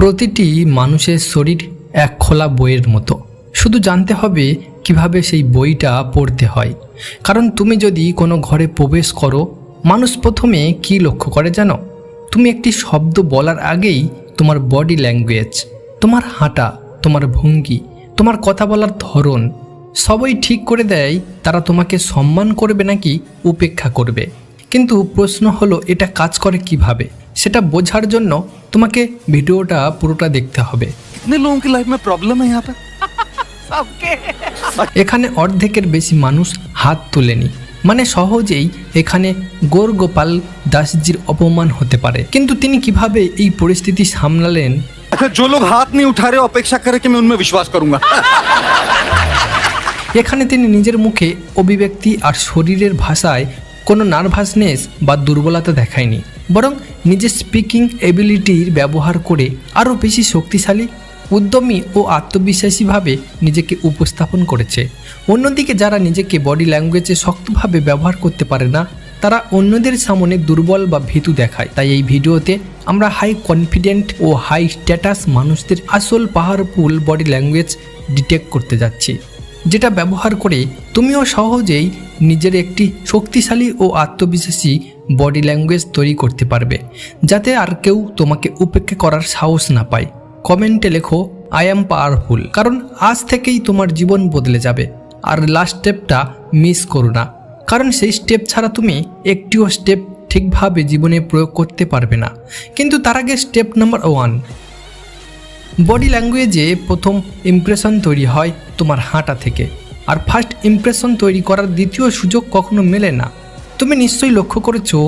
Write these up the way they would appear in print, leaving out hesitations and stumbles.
প্রতিটি মানুষের শরীর এক খোলা বইয়ের মতো, শুধু জানতে হবে কিভাবে সেই বইটা পড়তে হয়। কারণ তুমি যদি কোনো ঘরে প্রবেশ করো, মানুষ প্রথমে কি লক্ষ্য করে জানো? তুমি একটি শব্দ বলার আগেই তোমার বডি ল্যাঙ্গুয়েজ, তোমার হাঁটা, তোমার ভঙ্গি, তোমার কথা বলার ধরন সবই ঠিক করে দেয় তারা তোমাকে সম্মান করবে নাকি উপেক্ষা করবে। কিন্তু প্রশ্ন হলো, এটা কাজ করে কিভাবে? সেটা বোঝার জন্য তোমাকে ভিডিওটা পুরোটা দেখতে হবে। कितने लोगों की लाइफ में प्रॉब्लम है यहाँ पर এখানে অর্ধেকের বেশি মানুষ হাত তোলেনি, মানে সহজেই এখানে গৌরগোপাল দাসজির অপমান হতে পারে। কিন্তু তিনি কিভাবে এই পরিস্থিতি সামলালেন? अच्छा जो लोग हाथ नहीं उठा रहे अपेक्षा करे कि मैं उनमें विश्वास करूंगा এখানে তিনি নিজের মুখে অভিব্যক্তি আর শরীরের ভাষায় কোনো নার্ভাসনেস বা দুর্বলতা দেখায়নি, বরং নিজের স্পিকিং এবিলিটির ব্যবহার করে আরও বেশি শক্তিশালী, উদ্যমী ও আত্মবিশ্বাসীভাবে নিজেকে উপস্থাপন করেছে। অন্যদিকে যারা নিজেকে বডি ল্যাঙ্গুয়েজে শক্তভাবে ব্যবহার করতে পারে না, তারা অন্যদের সামনে দুর্বল বা ভীতু দেখায়। তাই এই ভিডিওতে আমরা হাই কনফিডেন্ট ও হাই স্ট্যাটাস মানুষদের আসল পাওয়ারফুল বডি ল্যাঙ্গুয়েজ ডিটেক্ট করতে যাচ্ছি, যেটা ব্যবহার করে তুমিও সহজেই নিজের একটি শক্তিশালী ও আত্মবিশ্বাসী বডি ল্যাঙ্গুয়েজ তৈরি করতে পারবে, যাতে আর কেউ তোমাকে উপেক্ষা করার সাহস না পায়। কমেন্টে লেখো আই অ্যাম পাওয়ারফুল, কারণ আজ থেকেই তোমার জীবন বদলে যাবে। আর লাস্ট স্টেপটা মিস করো না, কারণ সেই স্টেপ ছাড়া তুমি একটিও স্টেপ ঠিকভাবে জীবনে প্রয়োগ করতে পারবে না। কিন্তু তার আগে স্টেপ নাম্বার 1, বডি ল্যাঙ্গুয়েজে প্রথম ইমপ্রেশন তৈরি হয় তোমার হাঁটা থেকে। আর ফার্স্ট ইমপ্রেশন তৈরি করার দ্বিতীয় সুযোগ কখনো মেলে না। তুমি নিশ্চয়ই লক্ষ্য করেছো,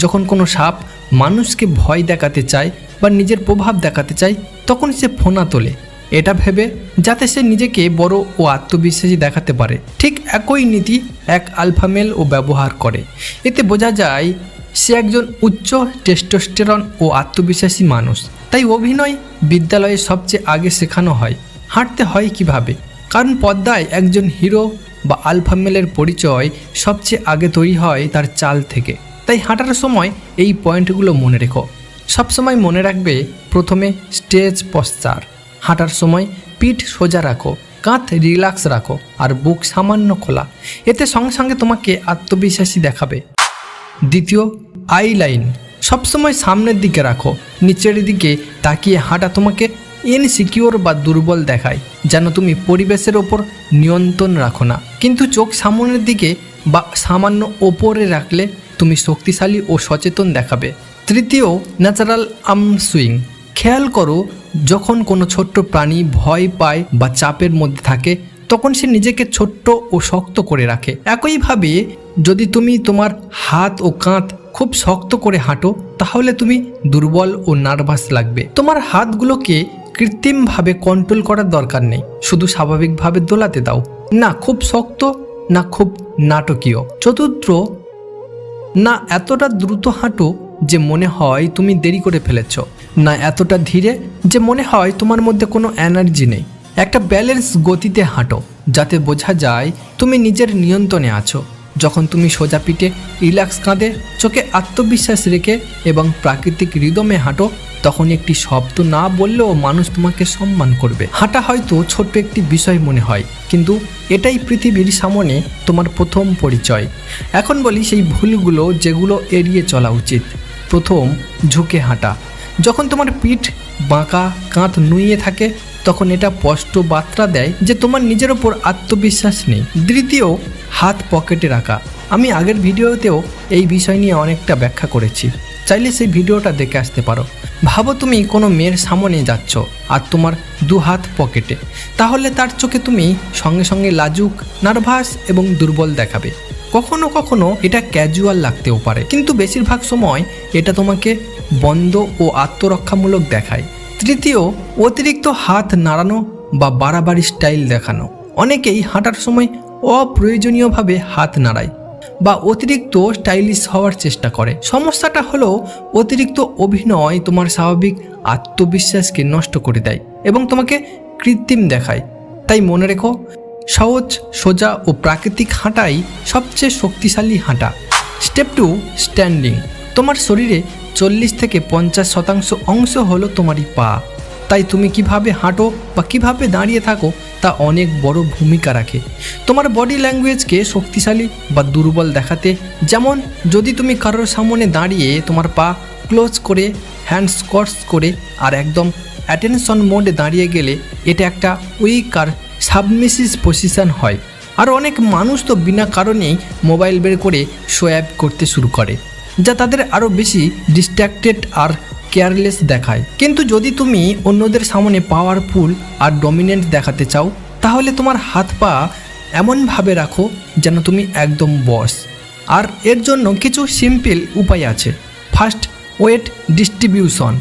যখন কোনো সাপ মানুষকে ভয় দেখাতে চায় বা নিজের প্রভাব দেখাতে চায়, তখন সে ফোনা তোলে, এটা ভেবে যাতে সে নিজেকে বড় ও আত্মবিশ্বাসী দেখাতে পারে। ঠিক একই নীতি এক আলফামেল ও ব্যবহার করে। এতে বোঝা যায় সে একজন উচ্চ টেস্টোস্টেরন ও আত্মবিশ্বাসী মানুষ। তাই অভিনয় বিদ্যালয়ে সবচেয়ে আগে শেখানো হয় হাঁটতে হয় কিভাবে, কারণ পর্দায় একজন হিরো বা আলফামেলের পরিচয় সবচেয়ে আগে তৈরি হয় তার চাল থেকে। তাই হাঁটার সময় এই পয়েন্টগুলো মনে রেখো। সবসময় মনে রাখবে, প্রথমে স্টেজ পশ্চার, হাঁটার সময় পিঠ সোজা রাখো, কাঁধ রিল্যাক্স রাখো আর বুক সামান্য খোলা, এতে সঙ্গে সঙ্গে তোমাকে আত্মবিশ্বাসী দেখাবে। দ্বিতীয়, আই লাইন সবসময় সামনের দিকে রাখো, নিচের দিকে তাকিয়ে হাঁটা তোমাকে ইনসিকিউর বা দুর্বল দেখায়, যেন তুমি পরিবেশের ওপর নিয়ন্ত্রণ রাখো না। কিন্তু চোখ সামনের দিকে বা সামান্য ওপরে রাখলে তুমি শক্তিশালী ও সচেতন দেখাবে। তৃতীয়, ন্যাচারাল আর্ম সুইং খেয়াল করো, যখন কোনো ছোট্ট প্রাণী ভয় পায় বা চাপের মধ্যে থাকে, তখন সে নিজেকে ছোট্ট ও শক্ত করে রাখে। একইভাবে যদি তুমি তোমার হাত ও কাঁধ খুব শক্ত করে হাঁটো, তাহলে তুমি দুর্বল ও নার্ভাস লাগবে। তোমার হাতগুলোকে কৃত্রিমভাবে কন্ট্রোল করার দরকার নেই, শুধু স্বাভাবিকভাবে দোলাতে দাও, না খুব শক্ত না খুব নাটকীয়। চতুর্থ, না এতটা দ্রুত হাঁটো যে মনে হয় তুমি দেরি করে ফেলেছ, না এতটা ধীরে যে মনে হয় তোমার মধ্যে কোনো এনার্জি নেই। একটা ব্যালেন্স গতিতে হাঁটো, যাতে বোঝা যায় তুমি নিজের নিয়ন্ত্রণে আছো। যখন তুমি সোজা পিঠে, রিল্যাক্স কাঁধে, চোখে আত্মবিশ্বাস রেখে এবং প্রাকৃতিক রিদমে হাঁটো, তখন একটি শব্দ না বললেও মানুষ তোমাকে সম্মান করবে। হাঁটা হয়তো ছোট্ট একটি বিষয় মনে হয়, কিন্তু এটাই পৃথিবীর সামনে তোমার প্রথম পরিচয়। এখন বলি সেই ভুলগুলো যেগুলো এড়িয়ে চলা উচিত। প্রথম, ঝুঁকে হাঁটা। যখন তোমার পিঠ বাঁকা, কাঁধ নুইয়ে থাকে, তখন এটা স্পষ্ট বার্তা দেয় যে তোমার নিজের ওপর আত্মবিশ্বাস নেই। দ্বিতীয়, হাত পকেটে রাখা। আমি আগের ভিডিওতেও এই বিষয় নিয়ে অনেকটা ব্যাখ্যা করেছি, চাইলে সেই ভিডিওটা দেখে আসতে পারো। ভাবো তুমি কোনো মেয়ের সামনে যাচ্ছ আর তোমার দু হাত পকেটে, তাহলে তার চোখে তুমি সঙ্গে সঙ্গে লাজুক, নার্ভাস এবং দুর্বল দেখাবে। কখনো কখনো এটা ক্যাজুয়াল লাগতেও পারে, কিন্তু বেশিরভাগ সময় এটা তোমাকে বন্ধ ও আত্মরক্ষামূলক দেখায়। তৃতীয়, অতিরিক্ত হাত নাড়ানো বা বাড়াবাড়ি স্টাইল দেখানো। অনেকেই হাঁটার সময় অপ্রয়োজনীয়ভাবে হাত নাড়ায় বা অতিরিক্ত স্টাইলিশ হওয়ার চেষ্টা করে। সমস্যাটা হলো, অতিরিক্ত অভিনয় তোমার স্বাভাবিক আত্মবিশ্বাসকে নষ্ট করে দেয় এবং তোমাকে কৃত্রিম দেখায়। তাই মনে রেখো, সহজ, সোজা ও প্রাকৃতিক হাঁটাই সবচেয়ে শক্তিশালী হাঁটা। Step 2, standing. তোমার শরীরে 40 থেকে 50% অংশ হলো তোমারই পা। তাই তুমি কিভাবে হাঁটো বা কিভাবে দাঁড়িয়ে থাকো তা অনেক বড় ভূমিকা রাখে তোমার বডি ল্যাঙ্গুয়েজকে শক্তিশালী বা দুর্বল দেখাতে। যেমন যদি তুমি কারোর সামনে দাঁড়িয়ে তোমার পা ক্লোজ করে হ্যান্ডস ক্রস করে আর একদম অ্যাটেনশন মোডে দাঁড়িয়ে গেলে এটা একটা উইক আর সাবমিসিভ পজিশন হয়। আর অনেক মানুষ তো বিনা কারণেই মোবাইল বের করে সোয়াইপ করতে শুরু করে, যা তাদের আরও বেশি ডিস্ট্র্যাক্টেড আর কেয়ারলেস দেখায়। কিন্তু যদি তুমি অন্যদের সামনে পাওয়ারফুল আর ডমিনেন্ট দেখাতে চাও তাহলে তোমার হাত পা এমনভাবে রাখো যেন তুমি একদম বস। আর এর জন্য কিছু সিম্পল উপায় আছে। First, weight distribution.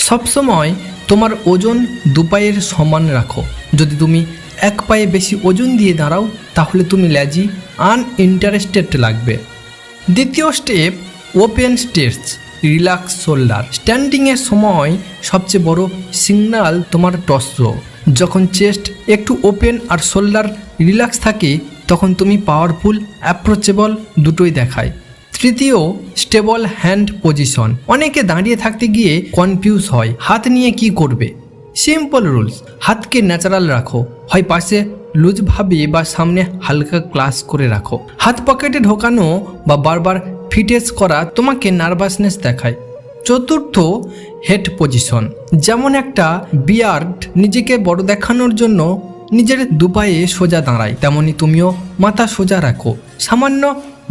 সবসময় তোমার ওজন দু পায়ের সমান রাখো। যদি তুমি এক পায়ে বেশি ওজন দিয়ে দাঁড়াও তাহলে তুমি ল্যাজি আনইন্টারেস্টেড লাগবে। দ্বিতীয় step, open states, relax shoulder. স্ট্যান্ডিংয়ের সময় সবচেয়ে বড় সিগন্যাল তোমার টর্সো। যখন চেস্ট একটু ওপেন আর শোল্ডার রিল্যাক্স থাকে তখন তুমি পাওয়ারফুল, অ্যাপ্রোচেবল দুটোই দেখায়। তৃতীয়, স্টেবল হ্যান্ড পজিশন। অনেকে দাঁড়িয়ে থাকতে গিয়ে কনফিউজ হয় হাত নিয়ে কি করবে। সিম্পল রুলস, হাতকে ন্যাচারাল রাখো, হয় পাশে লুজভাবে বা সামনে হালকা ক্লাস করে রাখো। হাত পকেটে ঢোকানো বা বারবার ফিটেজ করা তোমাকে নার্ভাসনেস দেখায়। চতুর্থ, হেড পজিশন। যেমন একটা বিয়ার্ড নিজেকে বড় দেখানোর জন্য নিজের দুপায়ে সোজা দাঁড়ায়, তেমনি তুমিও মাথা সোজা রাখো, সামান্য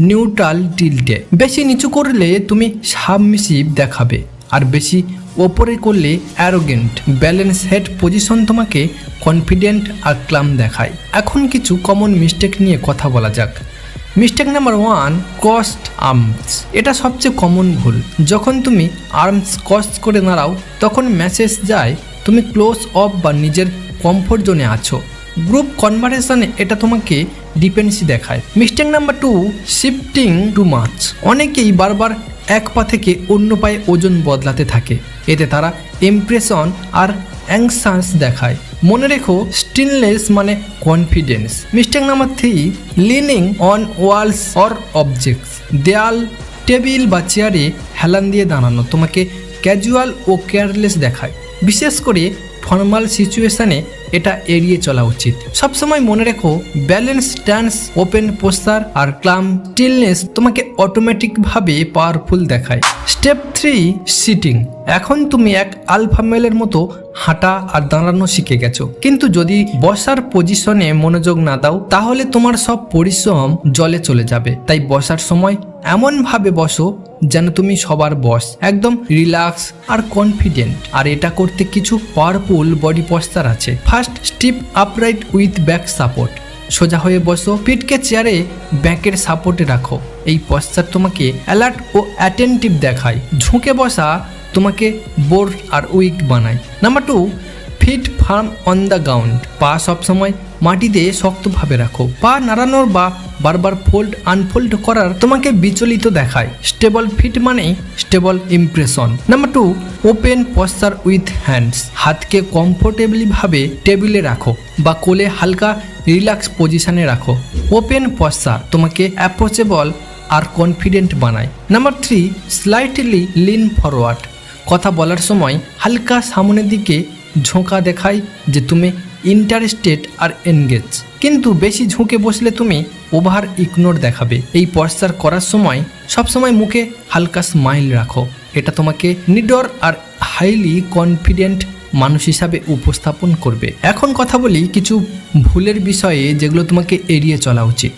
নিউট্রাল টিল্টে। বেশি নিচু করলে তুমি সাবমিসিভ দেখাবে আর বেশি ওপরে করলে অ্যারোগেন্ট। ব্যালেন্স হেড পজিশন তোমাকে কনফিডেন্ট আর ক্লাম দেখায়। এখন কিছু কমন মিস্টেক নিয়ে কথা বলা যাক। Mistake number 1, crossed arms. এটা সবচেয়ে কমন ভুল। যখন তুমি আর্মস ক্রস করে দাঁড়াও তখন মেসেজ যায় তুমি ক্লোজ অফ বা নিজের কমফোর্ট জোনে আছো। গ্রুপ কনভারসেশনে এটা তোমাকে ডিপেন্ডেন্সি দেখায়। Mistake number 2, shifting too much. অনেকেই বারবার এক পা থেকে অন্য পায়ে ওজন বদলাতে থাকে, এতে তারা ইমপ্রেশন আর অ্যাংশাস দেখায়। মনে রেখো, স্টিলনেস মানে confidence. Mistake number 3, leaning on walls or objects. দেয়াল, টেবিল বা চেয়ারে হেলান দিয়ে দাঁড়ানো তোমাকে ক্যাজুয়াল ও কেয়ারলেস দেখায়। বিশেষ করে ফর্মাল সিচুয়েশনে এটা এড়িয়ে চলা উচিত। সবসময় মনে রেখো, ব্যালেন্স, স্ট্যান্স, ওপেন পোস্টার আর ক্লাম স্টিলনেস তোমাকে অটোমেটিকভাবে পাওয়ারফুল দেখায়। Step 3, sitting. এখন তুমি এক আলফা মেলের মতো হাঁটা আর দাঁড়ানো শিখে গেছো, কিন্তু যদি বসার পজিশনে মনোযোগ না দাও তাহলে তোমার সব পরিশ্রম জলে চলে যাবে। তাই বসার সময় এমনভাবে বসো যেন তুমি সবার বস, একদম রিল্যাক্স আর কনফিডেন্ট। আর এটা করতে কিছু পাওয়ারফুল বডি পশ্চার আছে। First, sit upright with back support. সোজা হয়ে বসো, পিঠকে চেয়ারে ব্যাকের সাপোর্টে রাখো। এই পশ্চার তোমাকে অ্যালার্ট ও অ্যাটেন্টিভ দেখায়। ঝুঁকে বসা তোমাকে বোর আর উইক বানায়। Number 2, feet firm on the ground. পা সবসময় মাটিতে শক্তভাবে রাখো। পা নাড়ানোর বা বারবার ফোল্ড আনফোল্ড করার তোমাকে বিচলিত দেখায়। স্টেবল ফিট মানেই stable impression. Number 2, open posture with hands. হাতকে কমফোর্টেবলি ভাবে টেবিলে রাখো বা কোলে হালকা রিল্যাক্স পজিশনে রাখো। ওপেন পশ্চার তোমাকে অ্যাপ্রোচেবল আর কনফিডেন্ট বানায়। Number 3, slightly lean forward. কথা বলার সময় হালকা সামনের দিকে ঝোঁকা দেখায় যে তুমি ইন্টারেস্টেড আর এনগেজ, কিন্তু বেশি ঝুঁকে বসলে তুমি ওভার ইগনোর দেখাবে। এই পশ্চার করার সময় সবসময় মুখে হালকা স্মাইল রাখো। এটা তোমাকে নিডর আর হাইলি কনফিডেন্ট মানুষ হিসাবে উপস্থাপন করবে। এখন কথা বলি কিছু ভুলের বিষয়ে যেগুলো তোমাকে এড়িয়ে চলা উচিত।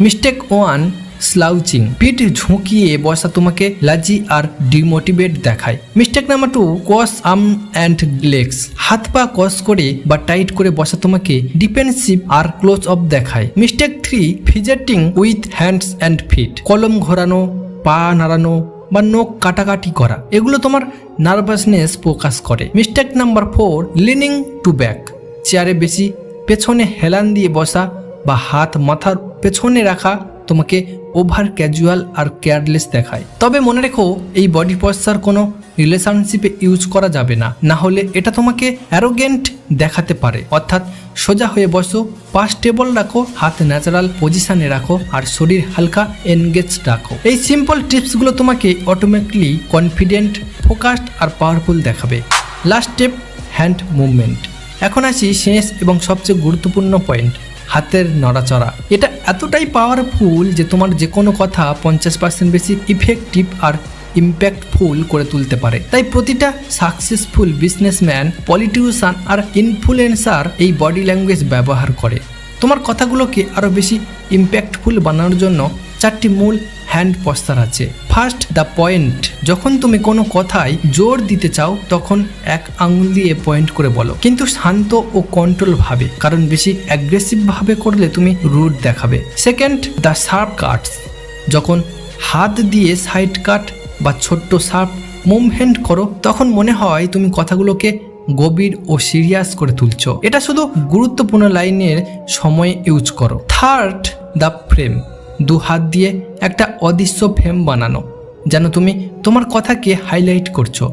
Mistake 1, slouching. পিঠ ঝুঁকিয়ে বসা তোমাকে লাজি আর ডিমোটিভেট দেখায়। Mistake number 2, cross arm and legs. হাত পা ক্রস করে বা টাইট করে বসা তোমাকে ডিফেন্সিভ আর ক্লোজ অফ দেখায়। Mistake 3, fidgeting with hands and feet. কলম ঘোরানো, পা নাড়ানো বা নখ কাটাকাটি করা, এগুলো তোমার নার্ভাসনেস প্রকাশ করে। Mistake number 4, lining to back. চেয়ারে বেশি পেছনে হেলান দিয়ে বসা বা হাত মাথার পেছনে রাখা তোমাকে ওভার ক্যাজুয়াল আর কেয়ারলেস দেখায়। তবে মনে রেখো, এই বডি পশ্চার কোনো রিলেশনশিপে ইউজ করা যাবে না, না হলে এটা তোমাকে অ্যারোগেন্ট দেখাতে পারে। অর্থাৎ সোজা হয়ে বসো, পা স্টেবল রাখো, হাত ন্যাচারাল পজিশনে রাখো আর শরীর হালকা এনগেজ রাখো। এই সিম্পল টিপসগুলো তোমাকে অটোমেটিকলি কনফিডেন্ট, ফোকাসড আর পাওয়ারফুল দেখাবে। Last step, hand movement. এখন আসি শেষ এবং সবচেয়ে গুরুত্বপূর্ণ পয়েন্ট, হাতের নড়াচড়া। এটা এতটাই পাওয়ারফুল যে তোমার যে কোনো কথা 50% বেশি ইফেক্টিভ আর ইম্প্যাক্টফুল করে তুলতে পারে। তাই প্রতিটা সাকসেসফুল বিজনেসম্যান, পলিটিশিয়ান আর ইনফ্লুয়েন্সার এই বডি ল্যাঙ্গুয়েজ ব্যবহার করে। তোমার কথাগুলোকে আরও বেশি ইম্প্যাক্টফুল বানানোর জন্য 4টি মূল হ্যান্ড পশ্চার আছে। First, the point. যখন তুমি কোনো কথায় জোর দিতে চাও তখন এক আঙুল দিয়ে পয়েন্ট করে বলো, কিন্তু শান্ত ও কন্ট্রোল ভাবে, কারণ বেশি অ্যাগ্রেসিভ ভাবে করলে তুমি রুড দেখাবে। Second, the sharp Katz. যখন হাত দিয়ে সাইড কাট বা ছোট্ট শার্প মুভমেন্ট করো তখন মনে হয় তুমি কথাগুলোকে গভীর ও সিরিয়াস করে তুলছো। এটা শুধু গুরুত্বপূর্ণ লাইনের সময় ইউজ করো। Third, the frame. 2 হাত দিয়ে একটা অদৃশ্য ফ্রেম বানানো, যেন তুমি তোমার কথাকে হাইলাইট করছো।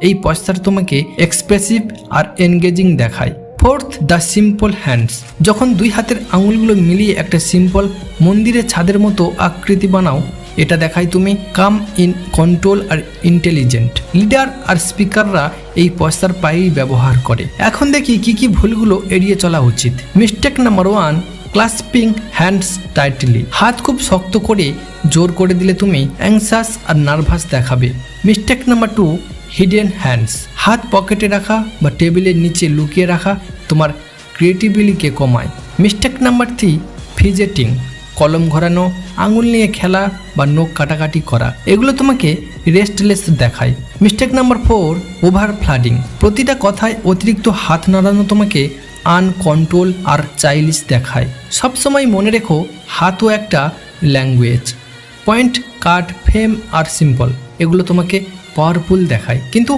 এই পশ্চার তোমাকে এক্সপ্রেসিভ আর এনগেজিং দেখায়। Fourth, the simple hands. যখন 2 হাতের আঙুলগুলো মিলিয়ে একটা সিম্পল মন্দিরের ছাদের মতো আকৃতি বানাও, এটা দেখায় তুমি কাম, ইন কন্ট্রোল আর ইন্টেলিজেন্ট। লিডার আর স্পিকাররা এই পশ্চার প্রায়ই ব্যবহার করে। এখন দেখি কি ভুলগুলো এড়িয়ে চলা উচিত। Mistake number 1, clasping hands tightly. হাত খুব শক্ত করে জোর করে দিলে তুমি অ্যাংশাস আর নার্ভাস দেখাবে। Mistake number 2, hidden hands. হাত পকেটে রাখা বা টেবিলের নিচে লুকিয়ে রাখা তোমার ক্রিয়েটিভিটিকে কমায়। Mistake number 3, fidgeting. কলম ঘোরানো, আঙুল নিয়ে খেলা বা নখ কাটাকাটি করা, এগুলো তোমাকে রেস্টলেস দেখায়। Mistake number 4, over flooding. প্রতিটা কথায় অতিরিক্ত হাত নাড়ানো তোমাকে আনকন্ট্রোল আর চাইল্ডিশ দেখায়। সবসময় মনে রেখো, হাতও একটা ল্যাঙ্গুয়েজ। পয়েন্ট, কাট, ফ্রেম আর সিম্পল, এগুলো তোমাকে পাওয়ারফুল দেখায়, কিন্তু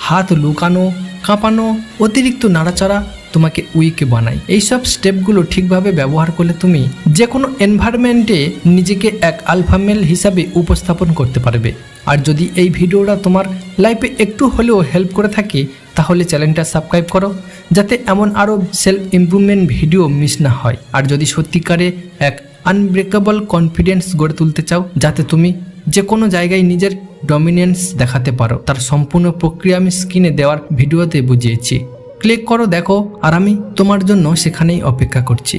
হাত লুকানো, কাঁপানো, অতিরিক্ত নাড়াচাড়া তোমাকে উইক বানায়। এইসব স্টেপগুলো ঠিকভাবে ব্যবহার করলে তুমি যে কোনো এনভায়রনমেন্টে নিজেকে এক আলফামেল হিসাবে উপস্থাপন করতে পারবে। আর যদি এই ভিডিওটা তোমার লাইফে একটু হলেও হেল্প করে থাকে তাহলে চ্যানেলটা সাবস্ক্রাইব করো, যাতে এমন আরও সেলফ ইমপ্রুভমেন্ট ভিডিও মিস না হয়। আর যদি সত্যিকারে এক আনব্রেকেবল কনফিডেন্স গড়ে তুলতে চাও, যাতে তুমি যে কোনো জায়গায় নিজের ডমিনেন্স দেখাতে পারো, তার সম্পূর্ণ প্রক্রিয়া আমি স্ক্রিনে দেওয়ার ভিডিওতে বুঝিয়েছি। ক্লিক করো, দেখো, আর আমি তোমার জন্য সেখানেই অপেক্ষা করছি।